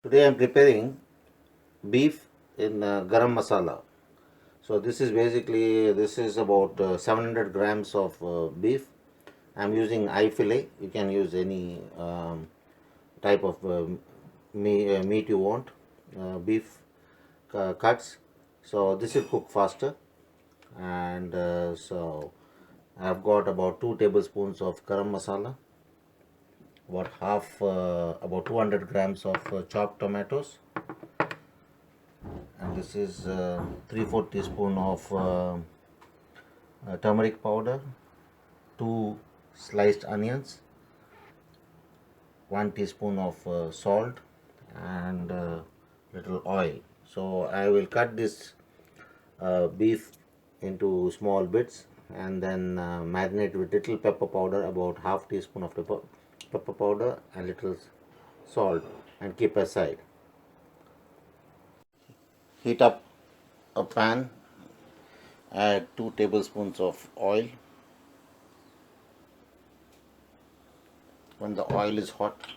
Today I am preparing beef in Garam Masala. So this is about 700 grams of beef. I am using Eye Fillet. You can use any type of meat you want. Beef cuts. So this will cook faster. And so I have got about 2 tablespoons of Garam Masala. About 200 grams of chopped tomatoes, and this is 3/4 teaspoon of turmeric powder, 2 sliced onions, 1 teaspoon of salt, and little oil. So I will cut this beef into small bits and then marinate with little pepper powder, about half teaspoon of pepper powder and little salt, and keep aside. Heat up a pan, add 2 tablespoons of oil. When the oil is hot,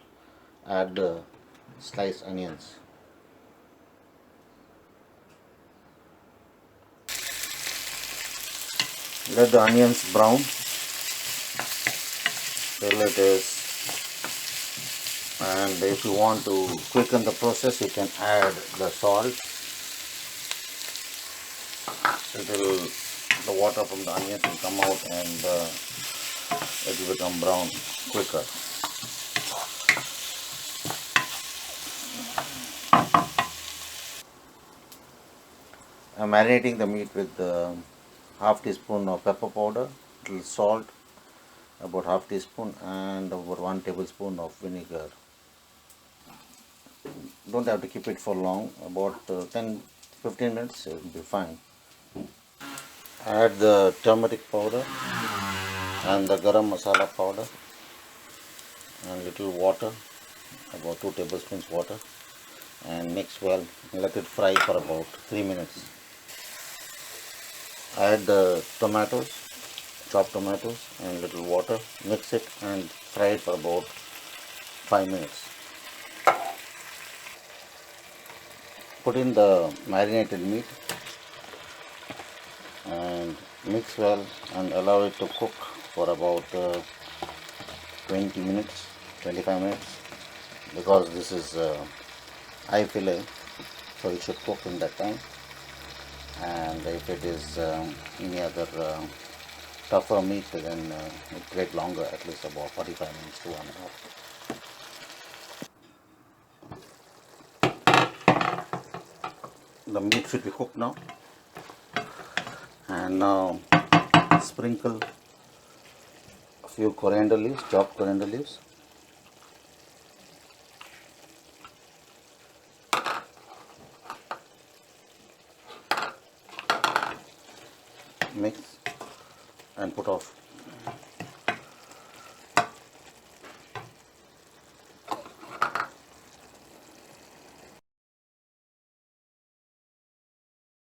add the sliced onions. Let the onions brown till it is, and if you want to quicken the process, you can add the salt. Until the water from the onions will come out and it will become brown quicker. I'm marinating the meat with half teaspoon of pepper powder, little salt, about half teaspoon, and about 1 tablespoon of vinegar. Don't have to keep it for long, about 10-15 minutes it will be fine. Add the turmeric powder and the garam masala powder and little water, about 2 tablespoons water, and mix well and let it fry for about 3 minutes. Add the tomatoes, chopped tomatoes, and little water, mix it and fry it for about 5 minutes. Put in the marinated meat and mix well and allow it to cook for about 20 minutes, 25 minutes, because this is eye fillet, so it should cook in that time. And if it is any other tougher meat, then it will take longer, at least about 45 minutes to 1 hour. The meat should be cooked now, and now sprinkle a few coriander leaves, chopped coriander leaves. Mix and put off.